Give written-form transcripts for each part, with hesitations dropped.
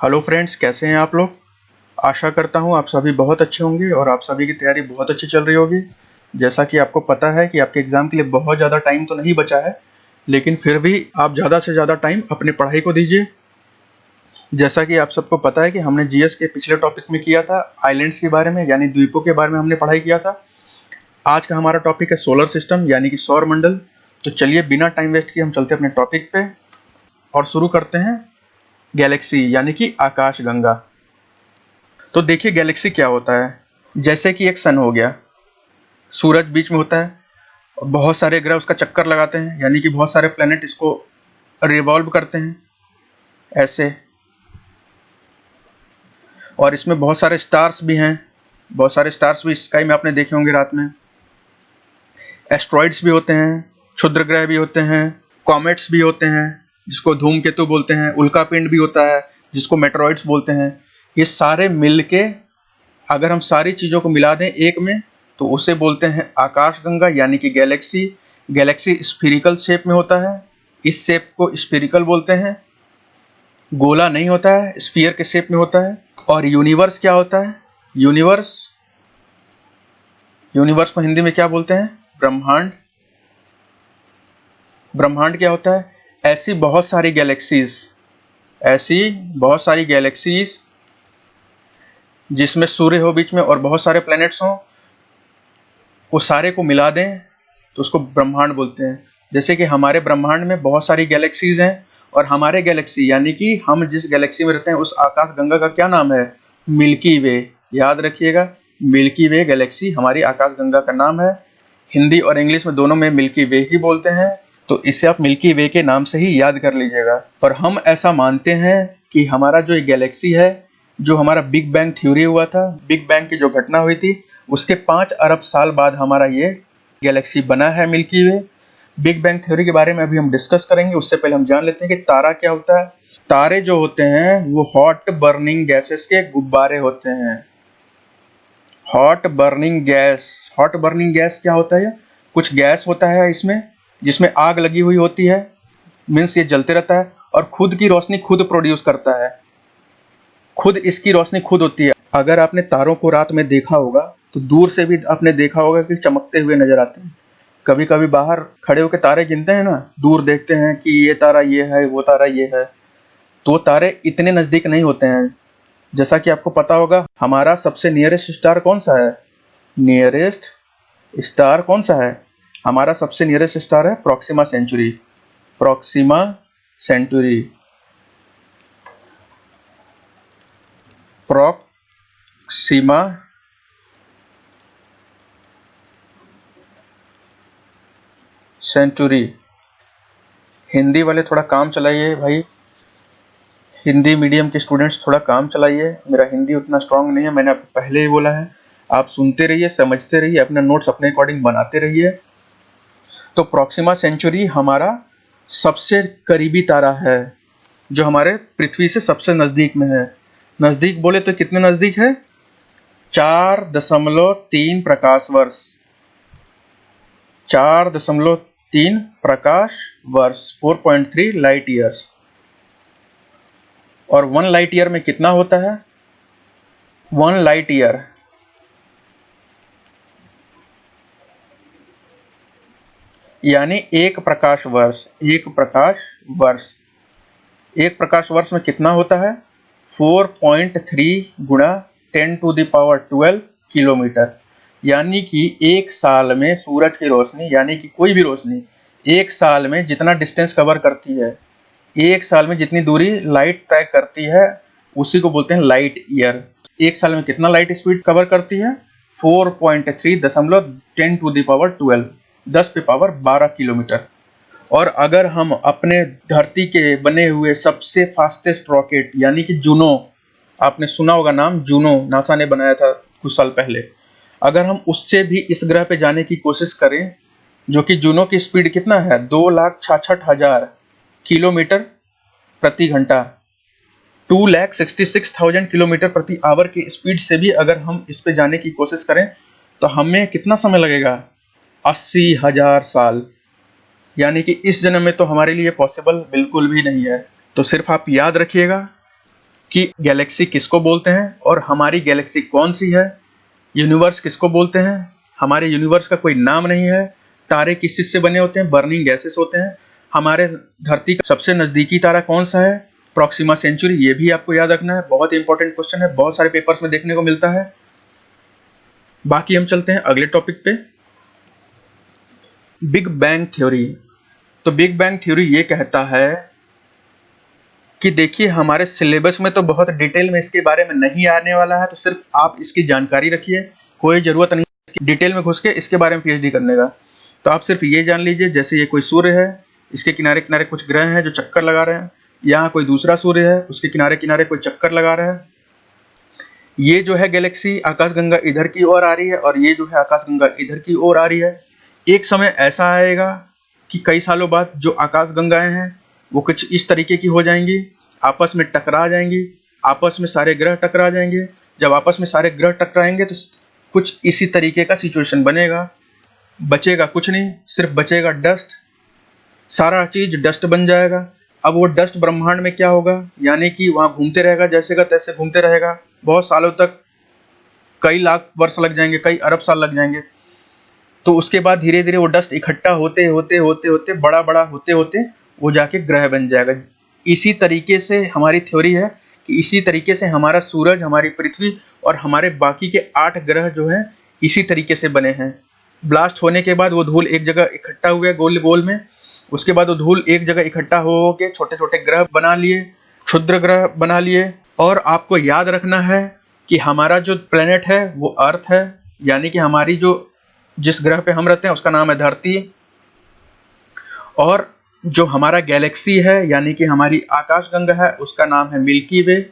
Hello friends, कैसे हैं आप लोग। आशा करता हूं आप सभी बहुत अच्छे होंगे और आप सभी की तैयारी बहुत अच्छी चल रही होगी। जैसा कि आपको पता है कि आपके एग्ज़ाम के लिए बहुत ज़्यादा टाइम तो नहीं बचा है, लेकिन फिर भी आप ज़्यादा से ज़्यादा टाइम अपनी पढ़ाई को दीजिए। जैसा कि आप सबको पता है कि हमने जीएस के पिछले टॉपिक में किया था आइलैंड्स के बारे में, यानी द्वीपों के बारे में हमने पढ़ाई किया था। आज का हमारा टॉपिक है सोलर सिस्टम यानी कि सौर मंडल। तो चलिए बिना टाइम वेस्ट किए हम चलते हैं अपने टॉपिक पे और शुरू करते हैं गैलेक्सी यानी कि आकाशगंगा। तो देखिए गैलेक्सी क्या होता है। जैसे कि एक सन हो गया, सूरज बीच में होता है और बहुत सारे ग्रह उसका चक्कर लगाते हैं, यानी कि बहुत सारे प्लैनेट इसको रिवॉल्व करते हैं ऐसे। और इसमें बहुत सारे स्टार्स भी हैं, बहुत सारे स्टार्स भी स्काई में आपने देखे होंगे रात में। एस्ट्रॉइड्स भी होते हैं, क्षुद्र ग्रह भी होते हैं, कॉमेट्स भी होते हैं जिसको धूमकेतु बोलते हैं, उल्कापिंड भी होता है जिसको मेटेरॉइड्स बोलते हैं। ये सारे मिलके अगर हम सारी चीज़ों को मिला दें एक में तो उसे बोलते हैं आकाशगंगा यानी कि गैलेक्सी। गैलेक्सी स्फीरिकल शेप में होता है, इस शेप को स्फीरिकल बोलते हैं। गोला नहीं होता है, स्फीयर के शेप में होता है। और यूनिवर्स क्या होता है? यूनिवर्स को हिंदी में क्या बोलते हैं? ब्रह्मांड। ब्रह्मांड क्या होता है? ऐसी बहुत सारी गैलेक्सीज जिसमें सूर्य हो बीच में और बहुत सारे प्लैनेट्स हों, वो सारे को मिला दें तो उसको ब्रह्मांड बोलते हैं। जैसे कि हमारे ब्रह्मांड में बहुत सारी गैलेक्सीज हैं और हमारे गैलेक्सी यानी कि हम जिस गैलेक्सी में रहते हैं उस आकाशगंगा का क्या नाम है? मिल्की वे। याद रखिएगा, मिल्की वे गैलेक्सी हमारी आकाशगंगा का नाम है। हिंदी और इंग्लिश में दोनों में मिल्की वे ही बोलते हैं, तो इसे आप मिल्की वे के नाम से ही याद कर लीजिएगा। और हम ऐसा मानते हैं कि हमारा जो गैलेक्सी है, जो हमारा बिग बैंग थ्योरी हुआ था, बिग बैंग की जो घटना हुई थी उसके 5 अरब साल बाद हमारा ये गैलेक्सी बना है मिल्की वे। बिग बैंग थ्योरी के बारे में अभी हम डिस्कस करेंगे, उससे पहले हम जान लेते हैं कि तारा क्या होता है। तारे जो होते हैं वो हॉट बर्निंग गैसेस के गुब्बारे होते हैं। हॉट बर्निंग गैस क्या होता है? कुछ गैस होता है इसमें जिसमें आग लगी हुई होती है, मीन्स ये जलते रहता है और खुद की रोशनी खुद प्रोड्यूस करता है, खुद इसकी रोशनी खुद होती है। अगर आपने तारों को रात में देखा होगा तो दूर से भी आपने देखा होगा कि चमकते हुए नजर आते हैं। कभी कभी बाहर खड़े होकर तारे गिनते हैं ना, दूर देखते हैं कि ये तारा ये है, वो तारा ये है, तो वो तारे इतने नजदीक नहीं होते हैं। जैसा कि आपको पता होगा हमारा सबसे नियरेस्ट स्टार कौन सा है? नियरेस्ट स्टार कौन सा है? हमारा सबसे नियरेस्ट स्टार है Proxima Centauri. Proxima Centauri Proxima Centauri. Hindi वाले थोड़ा काम चलाइए भाई, हिंदी मीडियम के स्टूडेंट्स थोड़ा काम चलाइए। मेरा हिंदी उतना स्ट्रांग नहीं है, मैंने आपको पहले ही बोला है। आप सुनते रहिए, समझते रहिए, अपने नोट्स अपने अकॉर्डिंग बनाते रहिए। तो प्रॉक्सिमा सेंचुरी हमारा सबसे करीबी तारा है जो हमारे पृथ्वी से सबसे नजदीक में है। नजदीक बोले तो कितने नजदीक है? 4.3 प्रकाश वर्ष। 4.3 प्रकाश वर्ष, 4.3 लाइट ईयर्स। और 1 लाइट ईयर में कितना होता है? 1 लाइट ईयर यानी 1 प्रकाश वर्ष। 1 प्रकाश वर्ष में कितना होता है? 4.3 गुणा 10⁻12 किलोमीटर। यानी कि एक साल में सूरज की रोशनी यानी कि कोई भी रोशनी एक साल में जितना डिस्टेंस कवर करती है, एक साल में जितनी दूरी लाइट तय करती है, उसी को बोलते हैं लाइट ईयर। एक साल में कितना लाइट स्पीड कवर करती है? 4.3 10⁻12 किलोमीटर। और अगर हम अपने धरती के बने हुए सबसे फास्टेस्ट रॉकेट यानी कि जूनो, आपने सुना होगा नाम, जूनो नासा ने बनाया था कुछ साल पहले, अगर हम उससे भी इस ग्रह पे जाने की कोशिश करें, जो कि जूनो की स्पीड कितना है? 2,66,000 किलोमीटर प्रति घंटा, 2,66,000 किलोमीटर प्रति आवर की स्पीड से भी अगर हम इस पे जाने की कोशिश करें तो हमें कितना समय लगेगा? 80,000 साल। यानी कि इस जन्म में तो हमारे लिए पॉसिबल बिल्कुल भी नहीं है। तो सिर्फ आप याद रखिएगा कि गैलेक्सी किसको बोलते हैं और हमारी गैलेक्सी कौन सी है, यूनिवर्स किसको बोलते हैं, हमारे यूनिवर्स का कोई नाम नहीं है, तारे किस चीज से बने होते हैं, बर्निंग गैसेस होते हैं, हमारे धरती का सबसे नजदीकी तारा कौन सा है, प्रॉक्सिमा सेंचुरी, ये भी आपको याद रखना है, बहुत इंपॉर्टेंट क्वेश्चन है, बहुत सारे पेपर्स में देखने को मिलता है। बाकी हम चलते हैं अगले टॉपिक पे, बिग बैंग थ्योरी। तो बिग बैंग थ्योरी ये कहता है कि देखिए हमारे सिलेबस में तो बहुत डिटेल में इसके बारे में नहीं आने वाला है, तो सिर्फ आप इसकी जानकारी रखिए, कोई जरूरत नहीं डिटेल में घुस के इसके बारे में पीएचडी करने का। तो आप सिर्फ ये जान लीजिए, जैसे ये कोई सूर्य है, इसके किनारे किनारे कुछ ग्रह हैं जो चक्कर लगा रहे हैं, यहाँ कोई दूसरा सूर्य है, उसके किनारे किनारे कोई चक्कर लगा रहा है, ये जो है गैलेक्सी आकाशगंगा इधर की ओर आ रही है और ये जो है आकाशगंगा इधर की ओर आ रही है। एक समय ऐसा आएगा कि कई सालों बाद जो आकाशगंगाएं हैं वो कुछ इस तरीके की हो जाएंगी, आपस में टकरा जाएंगी, आपस में सारे ग्रह टकरा जाएंगे। जब आपस में सारे ग्रह टकराएंगे तो कुछ इसी तरीके का सिचुएशन बनेगा, बचेगा कुछ नहीं, सिर्फ बचेगा डस्ट, सारा चीज डस्ट बन जाएगा। अब वो डस्ट ब्रह्मांड में क्या होगा, यानी कि वहां घूमते रहेगा, जैसे का तैसे घूमते रहेगा बहुत सालों तक, कई लाख वर्ष लग जाएंगे, कई अरब साल लग जाएंगे। तो उसके बाद धीरे धीरे वो डस्ट इकट्ठा होते होते होते होते बड़ा बड़ा होते होते वो जाके ग्रह बन जाएगा। इसी तरीके से हमारी थ्योरी है कि इसी तरीके से हमारा सूरज, हमारी पृथ्वी और हमारे बाकी के 8 ग्रह जो हैं इसी तरीके से बने हैं। ब्लास्ट होने के बाद वो धूल एक जगह इकट्ठा हुए गोल गोल में, उसके बाद वो धूल एक जगह इकट्ठा हो के छोटे छोटे ग्रह बना लिए, क्षुद्र ग्रह बना लिए। और आपको याद रखना है कि हमारा जो प्लेनेट है वो अर्थ है, यानी कि हमारी जिस ग्रह पे हम रहते हैं उसका नाम है धरती, और जो हमारा गैलेक्सी है यानी कि हमारी आकाशगंगा है उसका नाम है मिल्की वे,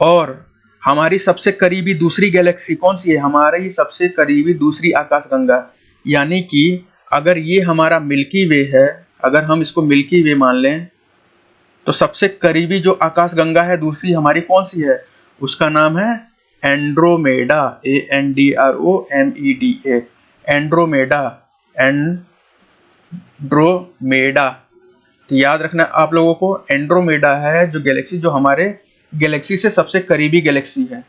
और हमारी सबसे करीबी दूसरी गैलेक्सी कौन सी है, हमारी सबसे करीबी दूसरी आकाशगंगा। यानी कि अगर ये हमारा मिल्की वे है, अगर हम इसको मिल्की वे मान लें, तो सबसे करीबी जो आकाशगंगा है दूसरी हमारी कौन सी है, उसका नाम है एंड्रोमेडा, ANDROMEDA, एंड्रोमेडा, एंड्रोमेडा। तो याद रखना आप लोगों को, एंड्रोमेडा है जो गैलेक्सी, जो हमारे गैलेक्सी से सबसे करीबी गैलेक्सी है।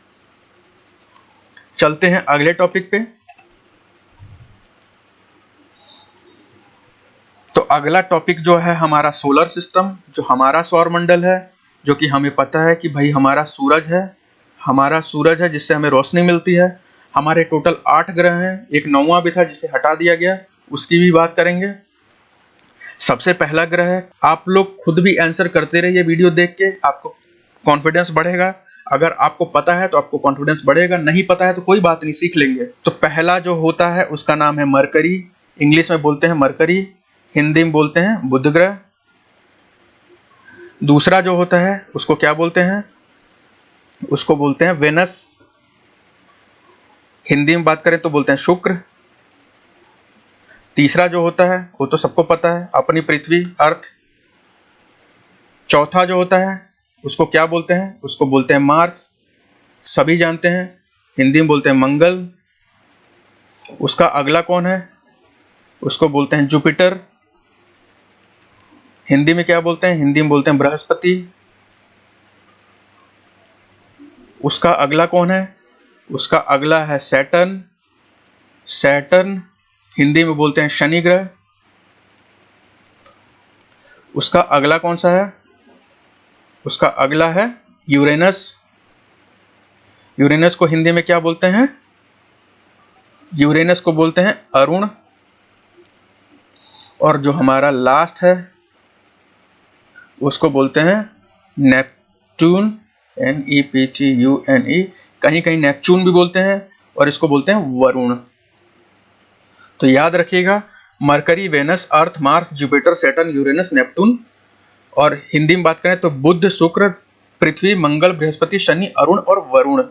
चलते हैं अगले टॉपिक पे। तो अगला टॉपिक जो है हमारा सोलर सिस्टम, जो हमारा सौर मंडल है, जो कि हमें पता है कि भाई हमारा सूरज है जिससे हमें रोशनी मिलती है। हमारे टोटल 8 ग्रह हैं, एक 9वां भी था जिसे हटा दिया गया, उसकी भी बात करेंगे। सबसे पहला ग्रह है, आप लोग खुद भी आंसर करते रहिए वीडियो देख के, आपको कॉन्फिडेंस बढ़ेगा। अगर आपको पता है तो आपको कॉन्फिडेंस बढ़ेगा, नहीं पता है तो कोई बात नहीं, सीख लेंगे। तो पहला जो होता है उसका नाम है मरकरी, इंग्लिश में बोलते हैं मरकरी, हिंदी में बोलते हैं बुध ग्रह। दूसरा जो होता है उसको क्या बोलते हैं, उसको बोलते हैं वेनस, हिंदी में बात करें तो बोलते हैं शुक्र। तीसरा जो होता है वो तो सबको पता है, अपनी पृथ्वी अर्थ। चौथा जो होता है उसको क्या बोलते हैं, उसको बोलते हैं मार्स, सभी जानते हैं, हिंदी में बोलते हैं मंगल। उसका अगला कौन है, उसको बोलते हैं जुपिटर, हिंदी में क्या बोलते हैं, हिंदी में बोलते हैं बृहस्पति। उसका अगला कौन है, उसका अगला है सैटर्न, हिंदी में बोलते हैं शनि ग्रह। उसका अगला कौन सा है, उसका अगला है यूरेनस, यूरेनस को हिंदी में क्या बोलते हैं, यूरेनस को बोलते हैं अरुण। और जो हमारा लास्ट है उसको बोलते हैं नेपट्टून, NEPTUNE, कहीं कहीं नेपच्यून भी बोलते हैं, और इसको बोलते हैं वरुण। तो याद रखिएगा, Mercury, Venus, Earth, Mars, Jupiter, Saturn, Uranus, Neptune. और हिंदी में बात करें तो बुध, शुक्र, पृथ्वी, मंगल, बृहस्पति, शनि, अरुण और वरुण।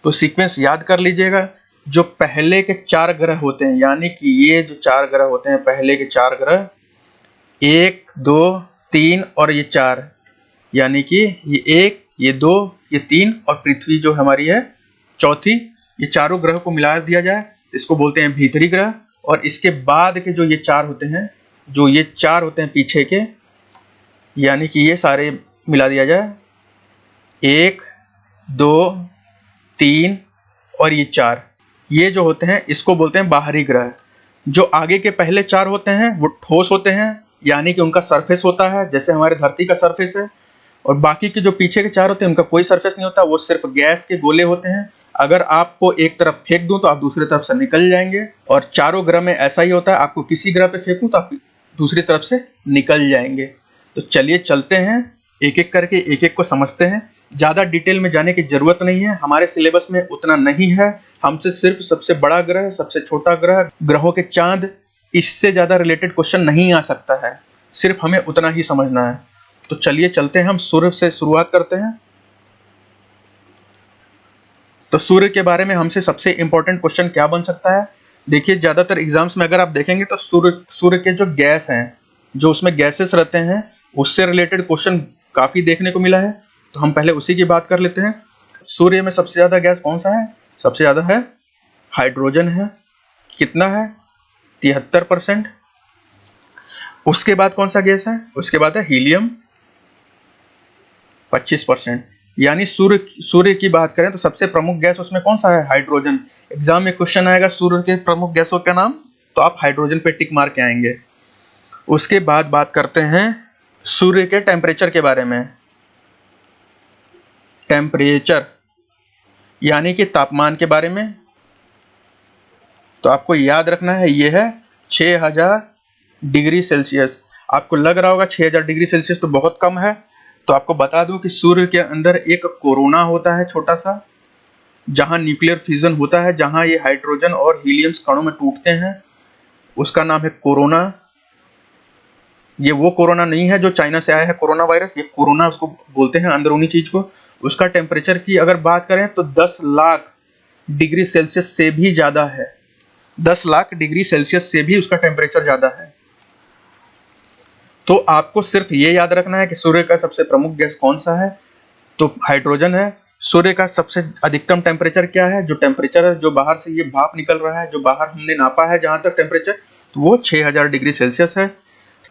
तो सीक्वेंस याद कर लीजिएगा। जो पहले के 4 ग्रह होते हैं, यानी कि ये जो 4 ग्रह होते हैं, पहले के 4 ग्रह, 1, 2, 3 और ये 4, यानी कि ये 1, ये 2, ये 3 और पृथ्वी जो हमारी है चौथी, ये चारों ग्रह को मिला दिया जाए, इसको बोलते हैं भीतरी ग्रह। और इसके बाद के जो ये 4 होते हैं, जो ये 4 होते हैं पीछे के, यानी कि ये सारे मिला दिया जाए, 1 2 3 और ये 4, ये जो होते हैं इसको बोलते हैं बाहरी ग्रह। जो आगे के पहले 4 होते हैं वो ठोस होते हैं, यानी कि उनका सरफेस होता है जैसे हमारे धरती का सरफेस है, और बाकी के जो पीछे के 4 होते हैं उनका कोई सरफेस नहीं होता, वो सिर्फ गैस के गोले होते हैं। अगर आपको एक तरफ फेंक दूं तो आप दूसरी तरफ से निकल जाएंगे, और चारों ग्रह में ऐसा ही होता है, आपको किसी ग्रह पे फेंकूं तो आप दूसरी तरफ से निकल जाएंगे। तो चलिए चलते हैं एक एक करके, एक एक को समझते हैं। ज़्यादा डिटेल में जाने की जरूरत नहीं है, हमारे सिलेबस में उतना नहीं है। हमसे सिर्फ सबसे बड़ा ग्रह, सबसे छोटा ग्रह, ग्रहों के चांद, इससे ज़्यादा रिलेटेड क्वेश्चन नहीं आ सकता है, सिर्फ हमें उतना ही समझना है। तो चलिए चलते हैं, हम सूर्य से शुरुआत करते हैं। तो सूर्य के बारे में हमसे सबसे इंपॉर्टेंट क्वेश्चन क्या बन सकता है? देखिए, ज़्यादातर एग्जाम्स में अगर आप देखेंगे तो सूर्य के जो गैस हैं, जो उसमें गैसेस रहते हैं, उससे रिलेटेड क्वेश्चन काफ़ी देखने को मिला है। तो हम पहले उसी की बात कर लेते हैं। सूर्य में सबसे ज़्यादा गैस कौन सा है? सबसे ज़्यादा है हाइड्रोजन है। कितना है? 73%। उसके बाद कौन सा गैस है? उसके बाद है हीलियम, 25%। यानी सूर्य की बात करें तो सबसे प्रमुख गैस उसमें कौन सा है? हाइड्रोजन। एग्जाम में क्वेश्चन आएगा सूर्य के प्रमुख गैसों का नाम, तो आप हाइड्रोजन पे टिक मार के आएंगे। उसके बाद बात करते हैं सूर्य के टेम्परेचर के बारे में। टेम्परेचर यानी कि तापमान के बारे में। तो आपको याद रखना है, ये है 6000 डिग्री सेल्सियस। आपको लग रहा होगा 6000 डिग्री सेल्सियस तो बहुत कम है, तो आपको बता दूं कि सूर्य के अंदर एक कोरोना होता है छोटा सा, जहां न्यूक्लियर फिजन होता है, जहां ये हाइड्रोजन और हीलियम कणों में टूटते हैं, उसका नाम है कोरोना। ये वो कोरोना नहीं है जो चाइना से आया है कोरोना वायरस, ये कोरोना उसको बोलते हैं, अंदरूनी चीज को। उसका टेम्परेचर की अगर बात करें तो 10 लाख डिग्री सेल्सियस से भी ज्यादा है। 10 लाख डिग्री सेल्सियस से भी उसका टेम्परेचर ज्यादा है। तो आपको सिर्फ ये याद रखना है कि सूर्य का सबसे प्रमुख गैस कौन सा है, तो हाइड्रोजन है। सूर्य का सबसे अधिकतम टेम्परेचर क्या है? जो टेम्परेचर है, जो बाहर से ये भाप निकल रहा है, जो बाहर हमने नापा है जहां तक टेम्परेचर, तो वो 6000 डिग्री सेल्सियस है।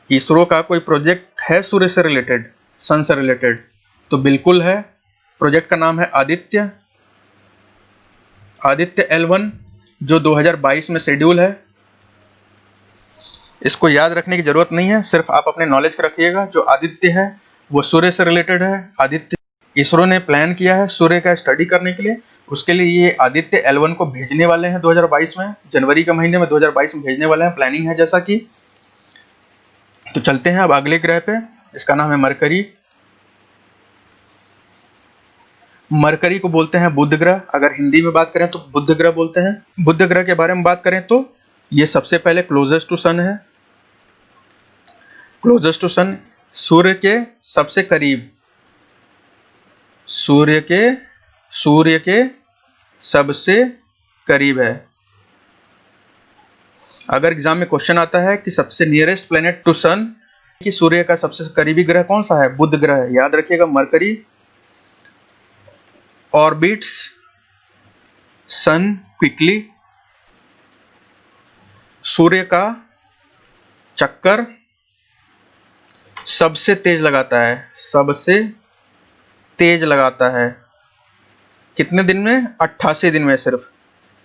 इसरो का कोई प्रोजेक्ट है सूर्य से रिलेटेड, सन से रिलेटेड? तो बिल्कुल है। प्रोजेक्ट का नाम है आदित्य L1, जो 2022 में शेड्यूल है। इसको याद रखने की जरूरत नहीं है, सिर्फ आप अपने नॉलेज का रखिएगा। जो आदित्य है वो सूर्य से रिलेटेड है। आदित्य इसरो ने प्लान किया है सूर्य का स्टडी करने के लिए। उसके लिए ये आदित्य L1 को भेजने वाले हैं 2022 में, जनवरी के महीने में 2022 में भेजने वाले हैं, प्लानिंग है जैसा कि। तो चलते हैं अब अगले ग्रह पे, इसका नाम है मरकरी। मरकरी को बोलते हैं बुध ग्रह, अगर हिंदी में बात करें तो बुध ग्रह बोलते हैं। बुध ग्रह के बारे में बात करें तो ये सबसे पहले क्लोजेस्ट टू सन है। क्लोजेस्ट टू सन, सूर्य के सबसे करीब, सूर्य के सबसे करीब है। अगर एग्जाम में क्वेश्चन आता है कि सबसे नियरेस्ट प्लेनेट टू सन, कि सूर्य का सबसे करीबी ग्रह कौन सा है? बुध ग्रह है। याद रखिएगा, मरकरी ऑर्बिट्स सन क्विकली, सूर्य का चक्कर सबसे तेज लगाता है, सबसे तेज लगाता है। कितने दिन में? 88 दिन में सिर्फ।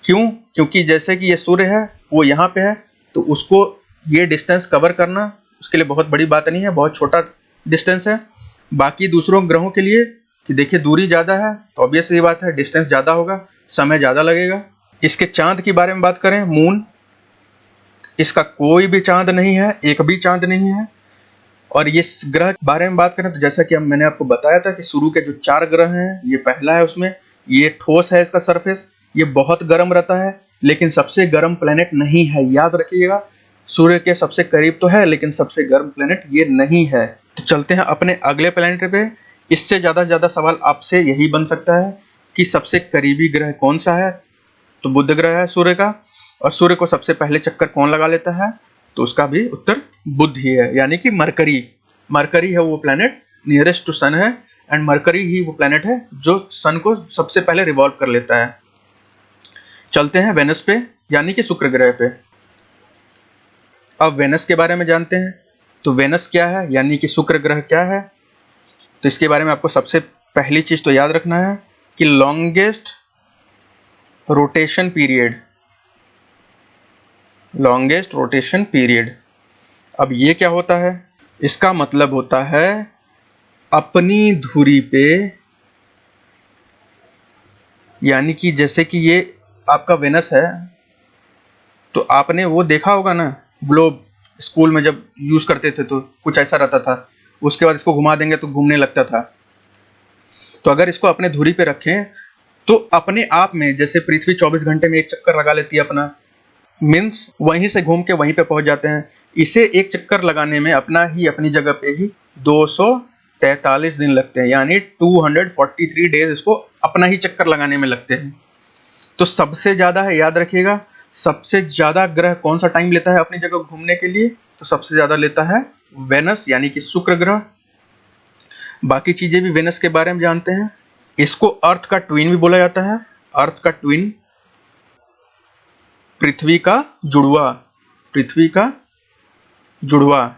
क्यों? क्योंकि जैसे कि ये सूर्य है, वो यहाँ पे है, तो उसको ये डिस्टेंस कवर करना उसके लिए बहुत बड़ी बात नहीं है, बहुत छोटा डिस्टेंस है। बाकी दूसरों ग्रहों के लिए कि देखिए दूरी ज़्यादा है, तो ऑब्वियस ये बात है डिस्टेंस ज़्यादा होगा, समय ज़्यादा लगेगा। इसके चांद की बारे में बात करें, मून, इसका कोई भी चांद नहीं है, एक भी चांद नहीं है। और ये ग्रह के बारे में बात करें तो जैसा कि मैंने आपको बताया था कि शुरू के जो 4 ग्रह हैं, ये पहला है उसमें, ये ठोस है, इसका सरफेस, ये बहुत गर्म रहता है, लेकिन सबसे गर्म प्लेनेट नहीं है। याद रखिएगा, सूर्य के सबसे करीब तो है, लेकिन सबसे गर्म प्लेनेट ये नहीं है। तो चलते हैं अपने अगले प्लेनेट पे। इससे ज्यादा सवाल आपसे यही बन सकता है कि सबसे करीबी ग्रह कौन सा है? तो बुध ग्रह है सूर्य का। और सूर्य को सबसे पहले चक्कर कौन लगा लेता है? तो उसका भी उत्तर बुध ही है, यानी कि मरकरी। मरकरी है वो प्लेनेट, नियरेस्ट टू सन है, एंड मरकरी ही वो प्लेनेट है जो सन को सबसे पहले रिवॉल्व कर लेता है। चलते हैं वेनस पे, यानी कि शुक्र ग्रह पे। अब वेनस के बारे में जानते हैं। तो वेनस क्या है, यानी कि शुक्र ग्रह क्या है? तो इसके बारे में आपको सबसे पहली चीज तो याद रखना है कि longest rotation period, longest rotation period. अब ये क्या होता है? इसका मतलब होता है अपनी धुरी पे, यानी कि जैसे कि ये आपका वेनस है, तो आपने वो देखा होगा ना, ग्लोब स्कूल में जब यूज करते थे तो कुछ ऐसा रहता था, उसके बाद इसको घुमा देंगे तो घूमने लगता था। तो अगर इसको अपने धुरी पे रखें तो अपने आप में, जैसे पृथ्वी 24 घंटे में एक चक्कर लगा लेती है अपना, मीन्स वहीं से घूम के वहीं पे पहुंच जाते हैं। इसे एक चक्कर लगाने में अपनी जगह पे ही 243 दिन लगते हैं, यानी 243 डेज इसको अपना ही चक्कर लगाने में लगते हैं। तो सबसे ज्यादा है, याद रखिएगा, सबसे ज्यादा ग्रह कौन सा टाइम लेता है अपनी जगह घूमने के लिए? तो सबसे ज्यादा लेता है वेनस, यानी कि शुक्र ग्रह। बाकी चीजें भी वेनस के बारे में जानते हैं। इसको अर्थ का ट्विन भी बोला जाता है। अर्थ का ट्विन, पृथ्वी का जुड़वा, पृथ्वी का जुड़वा।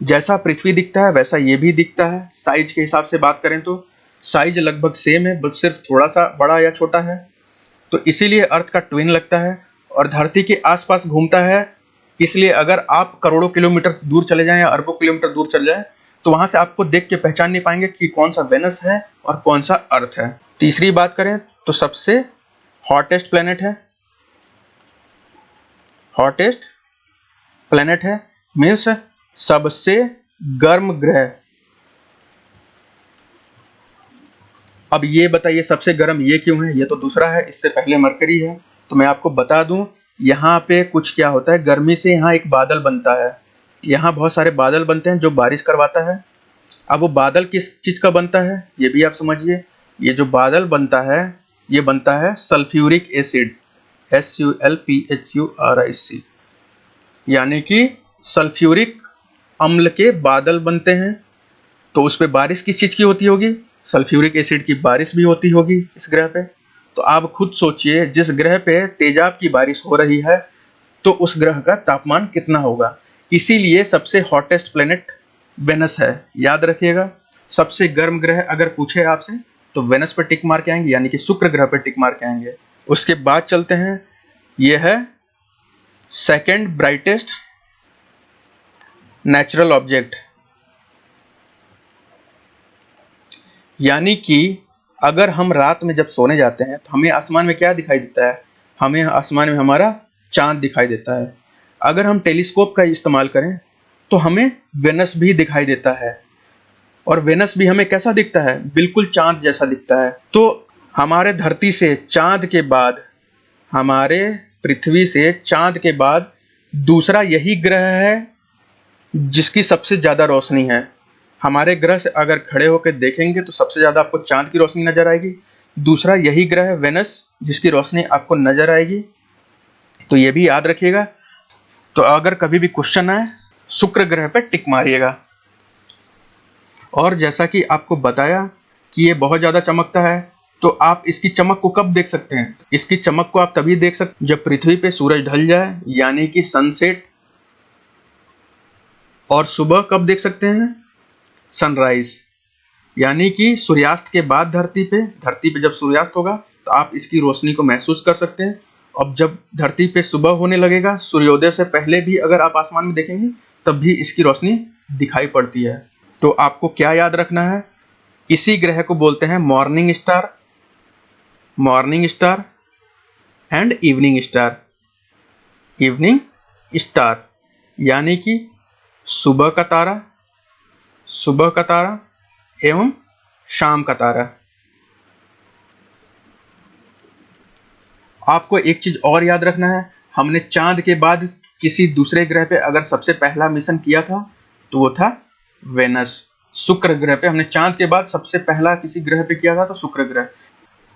जैसा पृथ्वी दिखता है वैसा ये भी दिखता है। साइज के हिसाब से बात करें तो साइज लगभग सेम है, बस सिर्फ थोड़ा सा बड़ा या छोटा है। तो इसीलिए अर्थ का ट्विन लगता है और धरती के आसपास घूमता है। इसलिए अगर आप करोड़ों किलोमीटर दूर चले जाएं या अरबों किलोमीटर दूर चले जाएं तो वहां से आपको देख के पहचान नहीं पाएंगे कि कौन सा वेनस है और कौन सा अर्थ है। तीसरी बात करें तो सबसे हॉटेस्ट प्लेनेट है, हॉटेस्ट प्लेनेट है, मीन्स सबसे गर्म ग्रह। अब ये बताइए सबसे गर्म ये क्यों है? ये तो दूसरा है, इससे पहले मरकरी है। तो मैं आपको बता दूं, यहाँ पे कुछ क्या होता है, गर्मी से यहाँ एक बादल बनता है, यहाँ बहुत सारे बादल बनते हैं जो बारिश करवाता है। अब वो बादल किस चीज का बनता है ये भी आप समझिए। ये जो बादल बनता है ये बनता है सल्फ्यूरिक एसिड, SULPHURIC, यानी कि सल्फ्यूरिक अम्ल के बादल बनते हैं। तो उस पे बारिश किस चीज की होती होगी? सल्फ्यूरिक एसिड की बारिश भी होती होगी इस ग्रह पे। तो आप खुद सोचिए, जिस ग्रह पे तेजाब की बारिश हो रही है तो उस ग्रह का तापमान कितना होगा। इसीलिए सबसे हॉटेस्ट प्लेनेट वेनस है, याद रखिएगा। सबसे गर्म ग्रह अगर पूछे आपसे तो वेनस पे टिक मार के आएंगे, यानी कि शुक्र ग्रह पे टिक मार के आएंगे। उसके बाद चलते हैं, ये है सेकेंड ब्राइटेस्ट नेचुरल ऑब्जेक्ट, यानी कि अगर हम रात में जब सोने जाते हैं तो हमें आसमान में क्या दिखाई देता है? हमें आसमान में हमारा चांद दिखाई देता है। अगर हम टेलीस्कोप का इस्तेमाल करें तो हमें वेनस भी दिखाई देता है, और वेनस भी हमें कैसा दिखता है? बिल्कुल चांद जैसा दिखता है। तो हमारे धरती से चांद के बाद, हमारे पृथ्वी से चांद के बाद दूसरा यही ग्रह है जिसकी सबसे ज्यादा रोशनी है। हमारे ग्रह से अगर खड़े होकर देखेंगे तो सबसे ज्यादा आपको चांद की रोशनी नजर आएगी। दूसरा यही ग्रह है वेनस, जिसकी रोशनी आपको नजर आएगी। तो ये भी याद रखिएगा। तो अगर कभी भी क्वेश्चन आए, शुक्र ग्रह पे टिक मारिएगा। और जैसा कि आपको बताया कि ये बहुत ज्यादा चमकता है, तो आप इसकी चमक को कब देख सकते हैं? इसकी चमक को आप तभी देख सकते जब पृथ्वी पे सूरज ढल जाए, यानी कि सनसेट। और सुबह कब देख सकते हैं? सनराइज, यानी कि सूर्यास्त के बाद धरती पे जब सूर्यास्त होगा तो आप इसकी रोशनी को महसूस कर सकते हैं। अब जब धरती पे सुबह होने लगेगा, सूर्योदय से पहले भी अगर आप आसमान में देखेंगे तब भी इसकी रोशनी दिखाई पड़ती है। तो आपको क्या याद रखना है? इसी ग्रह को बोलते हैं morning star, morning star and evening star. Evening star यानी कि सुबह का तारा, सुबह का तारा एवं शाम का तारा। आपको एक चीज और याद रखना है, हमने चांद के बाद किसी दूसरे ग्रह पे अगर सबसे पहला मिशन किया था तो वो था वेनस। शुक्र ग्रह पे हमने चांद के बाद सबसे पहला किसी ग्रह पे किया था तो शुक्र ग्रह।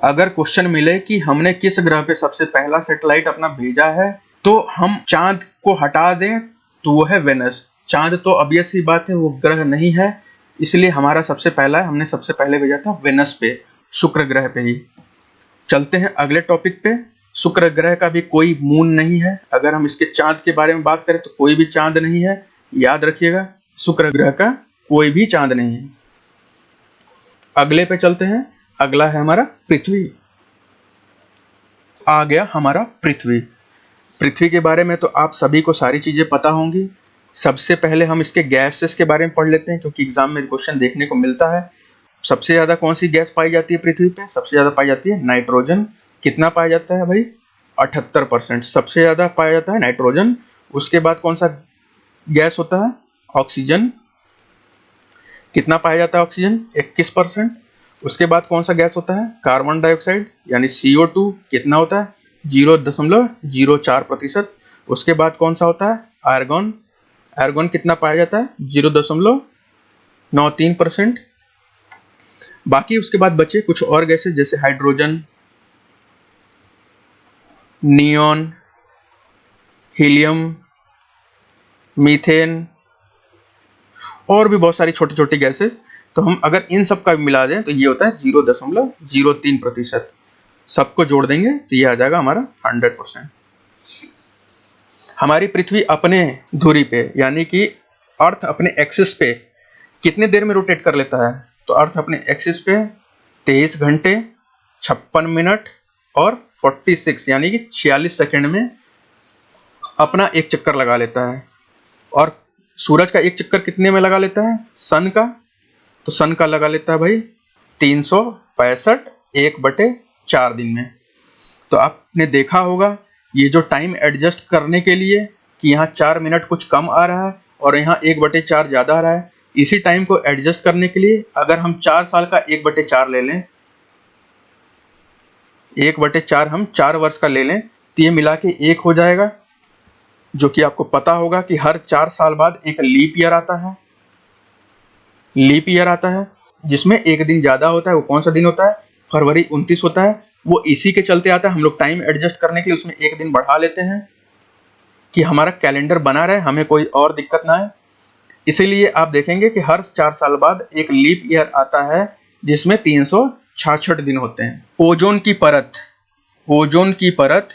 अगर क्वेश्चन मिले कि हमने किस ग्रह पे सबसे पहला सैटेलाइट अपना भेजा है तो हम चांद को हटा दें तो वो है वेनस। चांद तो ऑब्वियस सी बात है वो ग्रह नहीं है, इसलिए हमारा सबसे पहला, हमने सबसे पहले भेजा था वेनस पे, शुक्र ग्रह पे ही। चलते हैं अगले टॉपिक पे। शुक्र ग्रह का भी कोई मून नहीं है। अगर हम इसके चांद के बारे में बात करें तो कोई भी चांद नहीं है, याद रखिएगा, शुक्र ग्रह का कोई भी चांद नहीं है। अगले पे चलते हैं। अगला है हमारा पृथ्वी। आ गया हमारा पृथ्वी। पृथ्वी के बारे में तो आप सभी को सारी चीजें पता होंगी। सबसे पहले हम इसके गैसेस के बारे में पढ़ लेते हैं, क्योंकि एग्जाम में क्वेश्चन देखने को मिलता है। सबसे ज्यादा कौन सी गैस पाई जाती है पृथ्वी पे? सबसे ज्यादा पाई जाती है नाइट्रोजन। कितना पाया जाता है भाई? 78%। सबसे ज्यादा पाया जाता है नाइट्रोजन। उसके बाद कौन सा गैस होता है? ऑक्सीजन। कितना पाया जाता है ऑक्सीजन? 21%। उसके बाद कौन सा गैस होता है? कार्बन डाइऑक्साइड यानी CO2। कितना होता है? 0.04%। उसके बाद कौन सा होता है? आर्गन। आर्गन कितना पाया जाता है? 0.93%। बाकी उसके बाद बचे कुछ और गैसेस जैसे हाइड्रोजन, नियॉन, हीलियम, मीथेन और भी बहुत सारी छोटी छोटी गैसेस। तो हम अगर इन सब का मिला दें तो ये होता है 0.03%। सबको जोड़ देंगे तो ये आ जाएगा हमारा 100%। हमारी पृथ्वी अपने धुरी पे यानी कि अर्थ अपने एक्सिस पे कितने देर में रोटेट कर लेता है? तो अर्थ अपने एक्सिस पे 23 घंटे 56 मिनट और 46 यानी कि 46 सेकंड में अपना एक चक्कर लगा लेता है। और सूरज का एक चक्कर कितने में लगा लेता है? सन का, तो सन का लगा लेता है भाई 365 1/4 दिन में। तो आपने देखा होगा ये जो टाइम एडजस्ट करने के लिए कि यहाँ 4 मिनट कुछ कम आ रहा है और यहाँ 1/4 ज्यादा आ रहा है, इसी टाइम को एडजस्ट करने के लिए अगर हम 4 साल का 1/4 ले लें, 1/4 हम 4 वर्ष का ले लें, तो ये मिला के 1 हो जाएगा। जो कि आपको पता होगा कि हर 4 साल बाद एक लीप ईयर आता है। लीप ईयर आता है जिसमें एक दिन ज्यादा होता है। वो कौन सा दिन होता है? फरवरी 29 होता है। वो इसी के चलते आता है। हम लोग टाइम एडजस्ट करने के लिए उसमें एक दिन बढ़ा लेते हैं कि हमारा कैलेंडर बना रहे, हमें कोई और दिक्कत ना आए। इसीलिए आप देखेंगे कि हर 4 साल बाद एक लीप ईयर आता है जिसमें 366 दिन होते हैं। ओजोन की परत, ओजोन की परत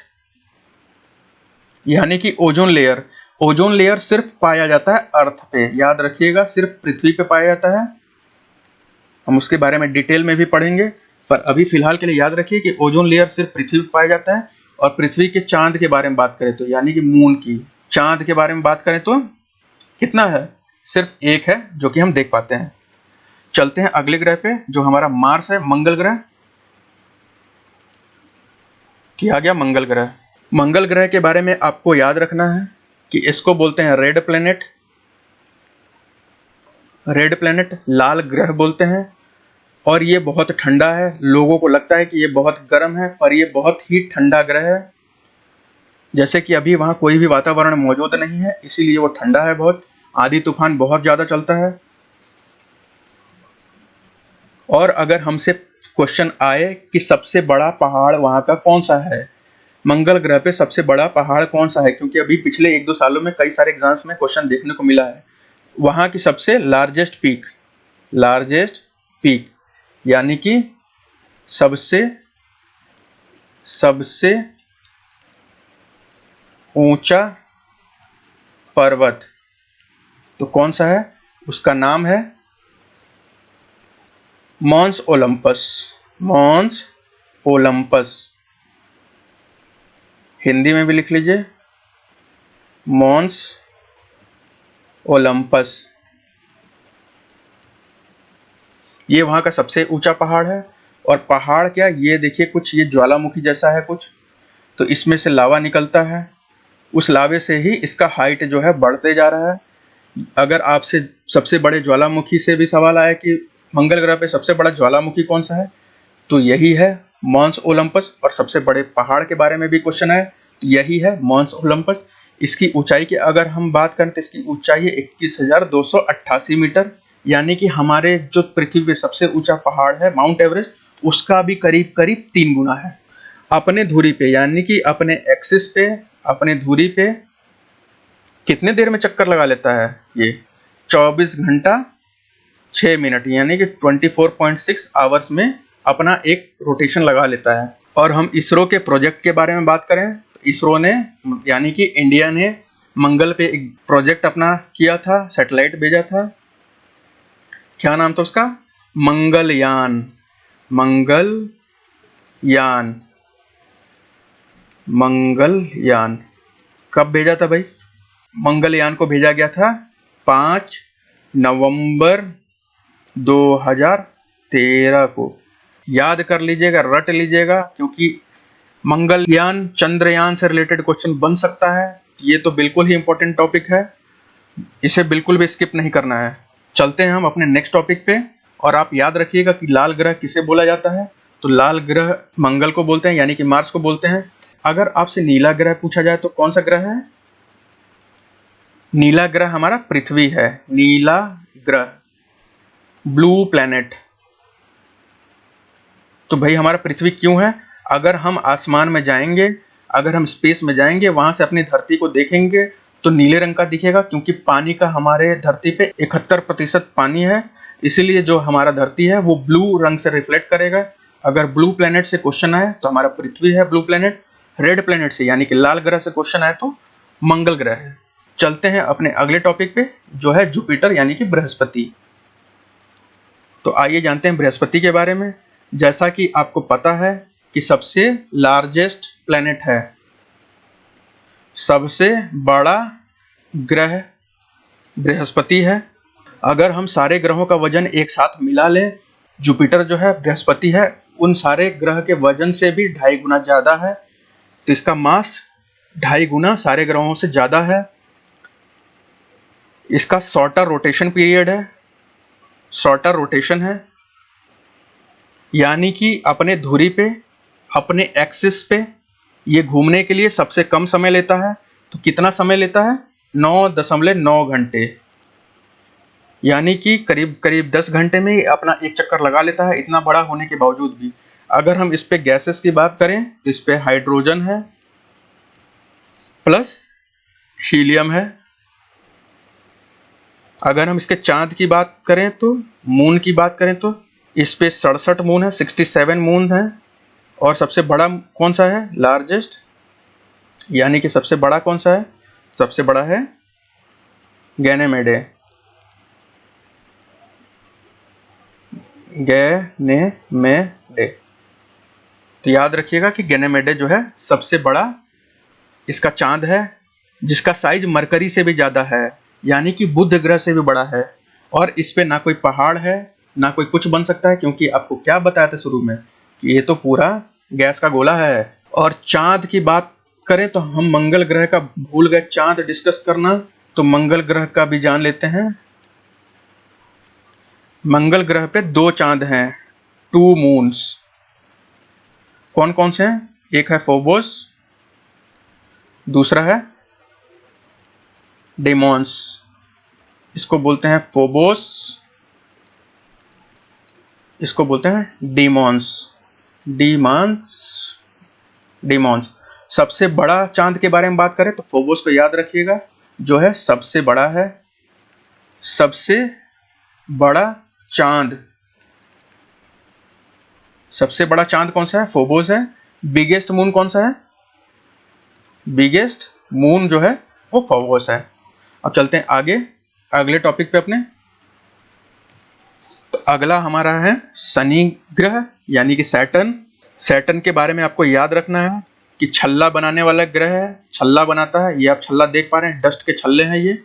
यानी कि ओजोन लेयर। ओजोन लेयर सिर्फ पाया जाता है अर्थ पे, याद रखिएगा, सिर्फ पृथ्वी पे पाया जाता है। हम उसके बारे में डिटेल में भी पढ़ेंगे, पर अभी फिलहाल के लिए याद रखिए कि ओजोन लेयर सिर्फ पृथ्वी पे पाया जाता है। और पृथ्वी के चांद के बारे में बात करें तो यानी कि मून की, चांद के बारे में बात करें तो कितना है? सिर्फ एक है जो कि हम देख पाते हैं। चलते हैं अगले ग्रह पे जो हमारा मार्स है, मंगल ग्रह। किया गया मंगल ग्रह। मंगल ग्रह के बारे में आपको याद रखना है कि इसको बोलते हैं रेड प्लेनेट। रेड प्लेनेट, लाल ग्रह बोलते हैं। और ये बहुत ठंडा है। लोगों को लगता है कि ये बहुत गर्म है, पर ये बहुत ही ठंडा ग्रह है। जैसे कि अभी वहां कोई भी वातावरण मौजूद नहीं है, इसीलिए वो ठंडा है बहुत। आंधी तूफान बहुत ज्यादा चलता है। और अगर हमसे क्वेश्चन आए कि सबसे बड़ा पहाड़ वहां का कौन सा है, मंगल ग्रह पे सबसे बड़ा पहाड़ कौन सा है, क्योंकि अभी पिछले 1-2 सालों में कई सारे एग्जाम्स में क्वेश्चन देखने को मिला है। वहां की सबसे लार्जेस्ट पीक, लार्जेस्ट पीक यानी कि सबसे सबसे ऊंचा पर्वत, तो कौन सा है? उसका नाम है Mons Olympus. Mons Olympus, Hindi में भी लिख लीजिए मॉन्स ओलंपस। ये वहां का सबसे ऊंचा पहाड़ है। और पहाड़ क्या, ये देखिए कुछ ये ज्वालामुखी जैसा है कुछ, तो इसमें से लावा निकलता है। उस लावे से ही इसका हाइट जो है बढ़ते जा रहा है। अगर आपसे सबसे बड़े ज्वालामुखी से भी सवाल आया कि मंगल ग्रह पे सबसे बड़ा ज्वालामुखी कौन सा है, तो यही है मॉन्स ओलंपस। और सबसे बड़े पहाड़ के बारे में भी क्वेश्चन है, तो यही है मॉन्स ओलंपस। इसकी ऊंचाई की अगर हम बात करें तो इसकी ऊंचाई है 21,288 मीटर, यानी कि हमारे जो पृथ्वी पे सबसे ऊंचा पहाड़ है माउंट एवरेस्ट, उसका भी करीब करीब 3 गुना है। अपने धुरी पे यानी कि अपने एक्सिस पे, अपने धुरी पे कितने देर में चक्कर लगा लेता है? ये 24 घंटा 6 मिनट यानी कि 24.6 आवर्स में अपना एक रोटेशन लगा लेता है। और हम इसरो के प्रोजेक्ट के बारे में बात करें तो इसरो ने यानी कि इंडिया ने मंगल पे एक प्रोजेक्ट अपना किया था, सैटेलाइट भेजा था। क्या नाम था उसका? मंगलयान, मंगलयान, मंगलयान कब भेजा था भाई? मंगलयान को भेजा गया था 5 नवंबर 2013 को। याद कर लीजिएगा, रट लीजिएगा, क्योंकि मंगलयान चंद्रयान से रिलेटेड क्वेश्चन बन सकता है। ये तो बिल्कुल ही इंपॉर्टेंट टॉपिक है, इसे बिल्कुल भी स्किप नहीं करना है। चलते हैं हम अपने नेक्स्ट टॉपिक पे। और आप याद रखिएगा कि लाल ग्रह किसे बोला जाता है? तो लाल ग्रह मंगल को बोलते हैं, यानी कि मार्स को बोलते हैं। अगर आपसे नीला ग्रह पूछा जाए तो कौन सा ग्रह है? नीला ग्रह हमारा पृथ्वी है। नीला ग्रह, ब्लू प्लैनेट। तो भाई हमारा पृथ्वी क्यों है? अगर हम आसमान में जाएंगे, अगर हम स्पेस में जाएंगे, वहां से अपनी धरती को देखेंगे तो नीले रंग का दिखेगा, क्योंकि पानी का हमारे धरती पे 71% पानी है। इसीलिए जो हमारा धरती है वो ब्लू रंग से रिफ्लेक्ट करेगा। अगर ब्लू प्लेनेट से क्वेश्चन आए तो हमारा पृथ्वी है ब्लू प्लेनेट। रेड प्लेनेट से यानी कि लाल ग्रह से क्वेश्चन आए तो मंगल ग्रह है। चलते हैं अपने अगले टॉपिक पे, जो है जुपिटर यानी कि बृहस्पति। तो आइए जानते हैं बृहस्पति के बारे में। जैसा कि आपको पता है कि सबसे लार्जेस्ट प्लेनेट है, सबसे बड़ा ग्रह बृहस्पति है। अगर हम सारे ग्रहों का वजन एक साथ मिला लें, जुपिटर जो है, बृहस्पति है, उन सारे ग्रह के वजन से भी 2.5 गुना ज्यादा है। तो इसका मास 2.5 गुना सारे ग्रहों से ज्यादा है। इसका शॉर्टर रोटेशन पीरियड है, शॉर्टर रोटेशन है, यानी कि अपने धुरी पे, अपने एक्सिस पे ये घूमने के लिए सबसे कम समय लेता है। तो कितना समय लेता है? 9.9 घंटे, यानी कि करीब करीब 10 घंटे में अपना एक चक्कर लगा लेता है, इतना बड़ा होने के बावजूद भी। अगर हम इस पे गैसेस की बात करें तो इस पे हाइड्रोजन है प्लस हीलियम है। अगर हम इसके चांद की बात करें तो, मून की बात करें तो इस पे 67 मून है, 67 मून है। और सबसे बड़ा कौन सा है? लार्जेस्ट, यानी कि सबसे बड़ा कौन सा है? सबसे बड़ा है गैनेमेडे, गैनेमेडे। तो याद रखिएगा कि गैनेमेडे जो है सबसे बड़ा इसका चांद है, जिसका साइज मरकरी से भी ज्यादा है, यानी कि बुध ग्रह से भी बड़ा है। और इस पे ना कोई पहाड़ है, ना कोई कुछ बन सकता है, क्योंकि आपको क्या बताया था शुरू में कि ये तो पूरा गैस का गोला है। और चांद की बात करें तो हम मंगल ग्रह का भूल गए चांद डिस्कस करना, तो मंगल ग्रह का भी जान लेते हैं। मंगल ग्रह पे 2 चांद हैं, 2 मून्स। कौन कौन से हैं? एक है फोबोस, दूसरा है डेमोन्स। इसको बोलते हैं फोबोस, इसको बोलते हैं डीमॉन्स, डीमॉन्स। सबसे बड़ा चांद के बारे में बात करें तो फोबोस को याद रखिएगा, जो है सबसे बड़ा है, सबसे बड़ा चांद। सबसे बड़ा चांद कौन सा है? फोबोस है। बिगेस्ट मून कौन सा है? बिगेस्ट मून जो है वो फोबोस है। अब चलते हैं आगे, अगले टॉपिक पे अपने। तो अगला हमारा है शनि ग्रह यानी कि सैटर्न। सैटर्न के बारे में आपको याद रखना है कि छल्ला बनाने वाला ग्रह है, छल्ला बनाता है। ये आप छल्ला देख पा रहे हैं, डस्ट के छल्ले हैं, ये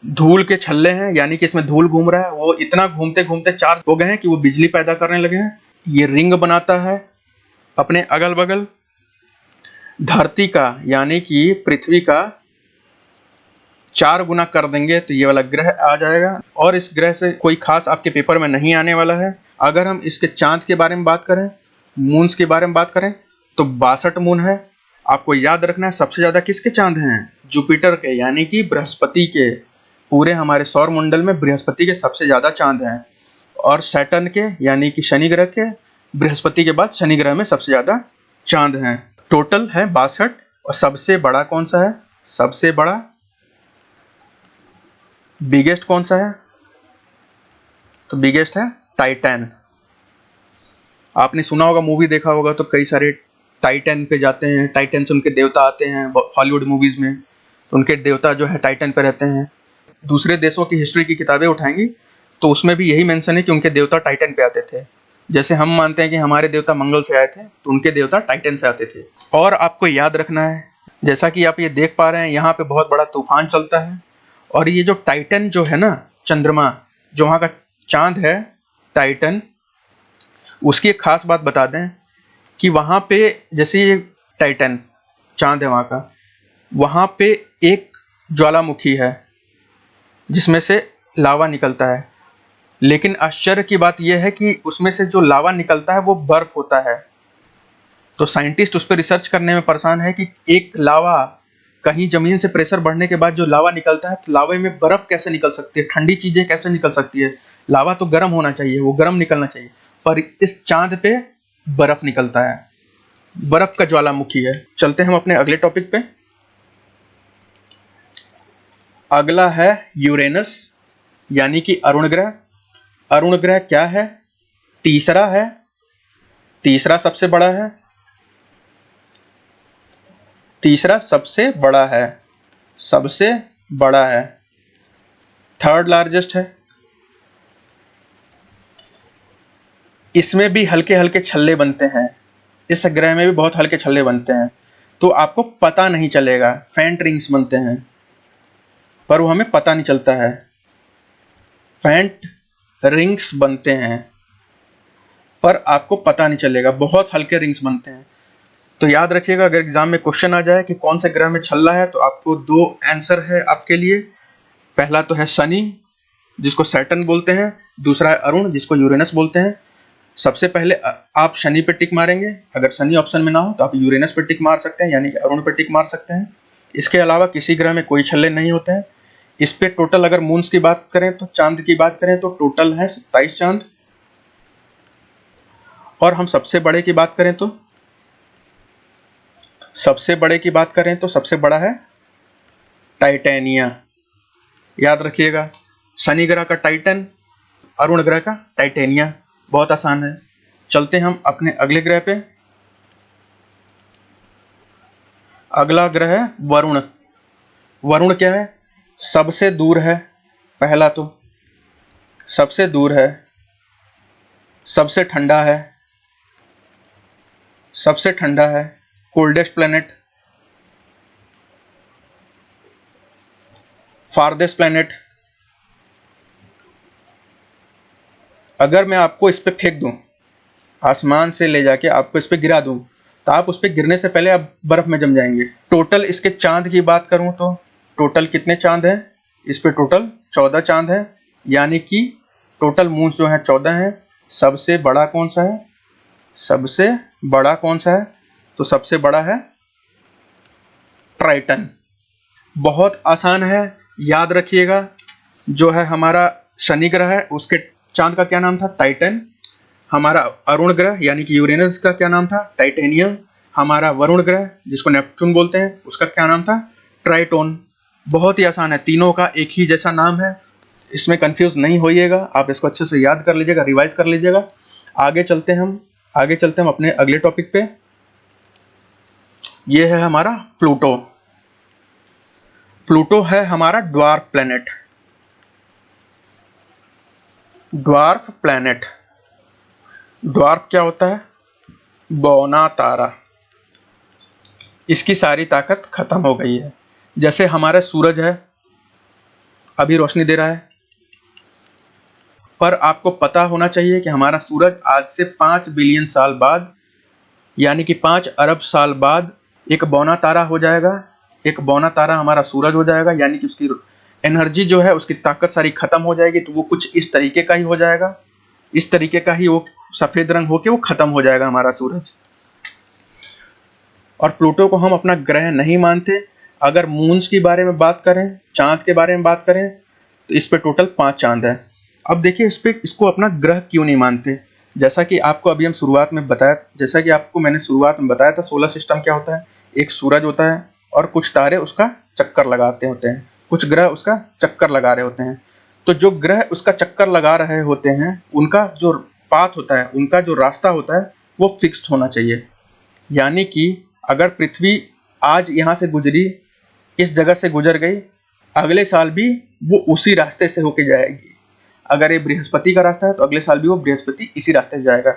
धूल के छल्ले हैं, यानी कि इसमें धूल घूम रहा है। वो इतना घूमते घूमते चार्ज हो गए हैं कि वो बिजली पैदा करने लगे हैं। ये रिंग बनाता है अपने अगल बगल। धरती का यानी कि पृथ्वी का 4 गुना कर देंगे तो ये वाला ग्रह आ जाएगा। और इस ग्रह से कोई खास आपके पेपर में नहीं आने वाला है। अगर हम इसके चांद के बारे में बात करें, मून्स के बारे में बात करें, तो 62 मून है। आपको याद रखना है सबसे ज्यादा किसके चांद हैं? जुपिटर के, यानी कि बृहस्पति के। पूरे हमारे सौर मंडल में बृहस्पति के सबसे ज्यादा चांद हैं। और सैटर्न के यानी कि शनि ग्रह के, बृहस्पति के बाद शनि ग्रह में सबसे ज्यादा चांद हैं। टोटल है 62। और सबसे बड़ा कौन सा है? सबसे बड़ा बिगेस्ट कौन सा है? तो बिगेस्ट है टाइटन। आपने सुना होगा, मूवी देखा होगा, तो कई सारे टाइटन पे जाते हैं, टाइटन से उनके देवता आते हैं हॉलीवुड मूवीज में। तो उनके देवता जो है टाइटन पे रहते हैं। दूसरे देशों की हिस्ट्री की किताबें उठाएंगी तो उसमें भी यही मेंशन है कि उनके देवता टाइटन पे आते थे। जैसे हम मानते हैं कि हमारे देवता मंगल से आए थे, तो उनके देवता टाइटन से आते थे। और आपको याद रखना है, जैसा कि आप ये देख पा रहे हैं, यहाँ पे बहुत बड़ा तूफान चलता है। और ये जो टाइटन जो है ना, चंद्रमा, जो वहाँ का चांद है टाइटन, उसकी एक खास बात बता दें कि वहाँ पे जैसे ये टाइटन चांद है वहाँ पे एक ज्वालामुखी है जिसमें से लावा निकलता है। लेकिन आश्चर्य की बात यह है कि उसमें से जो लावा निकलता है वो बर्फ होता है। तो साइंटिस्ट उस पर रिसर्च करने में परेशान है कि एक लावा, कहीं जमीन से प्रेशर बढ़ने के बाद जो लावा निकलता है, तो लावे में बर्फ कैसे निकल सकती है, ठंडी चीजें कैसे निकल सकती है। लावा तो गर्म होना चाहिए, वो गर्म निकलना चाहिए, पर इस चांद पे बर्फ निकलता है, बर्फ का ज्वालामुखी है। चलते हैं हम अपने अगले टॉपिक पे। अगला है यूरेनस, यानी कि अरुण ग्रह। अरुण ग्रह क्या है? तीसरा है, तीसरा सबसे बड़ा है, तीसरा सबसे बड़ा है, सबसे बड़ा है, थर्ड लार्जेस्ट है। इसमें भी हल्के हल्के छल्ले बनते हैं, इस ग्रह में भी बहुत हल्के छल्ले बनते हैं, तो आपको पता नहीं चलेगा। फेंट रिंग्स बनते हैं पर वो हमें पता नहीं चलता है। फेंट रिंग्स बनते हैं पर आपको पता नहीं चलेगा, बहुत हल्के रिंग्स बनते हैं। तो याद रखिएगा, अगर एग्जाम में क्वेश्चन आ जाए कि कौन से ग्रह में छल्ला है, तो आपको दो आंसर है आपके लिए। पहला तो है शनि, जिसको सैटर्न बोलते हैं, दूसरा है अरुण, जिसको यूरेनस बोलते हैं। सबसे पहले आप शनि पे टिक मारेंगे, अगर शनि ऑप्शन में ना हो तो आप यूरेनस पे टिक मार सकते हैं, यानी कि अरुण पे टिक मार सकते हैं। इसके अलावा किसी ग्रह में कोई छल्ले नहीं होते हैं। इस पे टोटल अगर मून्स की बात करें, तो चांद की बात करें, तो टोटल है 27 चांद। और हम सबसे बड़े की बात करें, तो सबसे बड़े की बात करें तो सबसे बड़ा है टाइटेनिया। याद रखिएगा, शनि ग्रह का टाइटन, अरुण ग्रह का टाइटेनिया। बहुत आसान है। चलते हम अपने अगले ग्रह पे। अगला ग्रह है वरुण। वरुण क्या है? सबसे दूर है, पहला तो सबसे दूर है, सबसे ठंडा है, सबसे ठंडा है, कोल्डेस्ट प्लेनेट, फारदेस्ट प्लेनेट। अगर मैं आपको इस पे फेंक दूं, आसमान से ले जाके आपको इस पे गिरा दूं, तो आप उस पे गिरने से पहले आप बर्फ में जम जाएंगे। टोटल इसके चांद की बात करूं तो टोटल कितने चांद हैं? इस पे टोटल 14 चांद है, यानी कि टोटल मून्स जो है 14 हैं। सबसे बड़ा कौन सा है? सबसे बड़ा कौन सा है? तो सबसे बड़ा है ट्राइटन। बहुत आसान है, याद रखिएगा। जो है हमारा शनि ग्रह है, उसके चांद का क्या नाम था? टाइटन। हमारा अरुण ग्रह यानी कि यूरेनस का क्या नाम था? टाइटेनियम। हमारा वरुण ग्रह, जिसको नेपच्यून बोलते हैं, उसका क्या नाम था? ट्राइटोन। बहुत ही आसान है, तीनों का एक ही जैसा नाम है, इसमें कंफ्यूज नहीं होइएगा। आप इसको अच्छे से याद कर लीजिएगा, रिवाइज कर लीजिएगा। आगे चलते हम अपने अगले टॉपिक पे। ये है हमारा प्लूटो। प्लूटो है हमारा dwarf planet. Dwarf planet, dwarf क्या होता है? बौना तारा। इसकी सारी ताकत खत्म हो गई है। जैसे हमारा सूरज है, अभी रोशनी दे रहा है, पर आपको पता होना चाहिए कि हमारा सूरज आज से 5 बिलियन साल बाद, यानी कि 5 अरब साल बाद एक बौना तारा हो जाएगा। एक बौना तारा हमारा सूरज हो जाएगा, यानी कि उसकी एनर्जी जो है, उसकी ताकत सारी खत्म हो जाएगी। तो वो कुछ इस तरीके का ही हो जाएगा, इस तरीके का ही वो सफेद रंग होके वो खत्म हो जाएगा हमारा सूरज। और प्लूटो को हम अपना ग्रह नहीं मानते। अगर मून्स के बारे में बात करें, चांद के बारे में बात करें, तो इस पे टोटल 5 चांद है। अब देखिए इसको अपना ग्रह क्यों नहीं मानते। जैसा कि आपको अभी हम शुरुआत में बताया, जैसा कि आपको मैंने शुरुआत में बताया था, सोलर सिस्टम क्या होता है? एक सूरज होता है और कुछ तारे उसका चक्कर लगाते होते हैं, कुछ ग्रह उसका चक्कर लगा रहे होते हैं। तो जो ग्रह उसका चक्कर लगा रहे होते हैं, उनका जो पाथ होता है, उनका जो रास्ता होता है, वो फिक्स्ड होना चाहिए। यानी कि अगर पृथ्वी आज यहाँ से गुजरी, इस जगह से गुजर गई, अगले साल भी वो उसी रास्ते से होके जाएगी। अगर ये बृहस्पति का रास्ता है तो अगले साल भी वो बृहस्पति इसी रास्ते से जाएगा।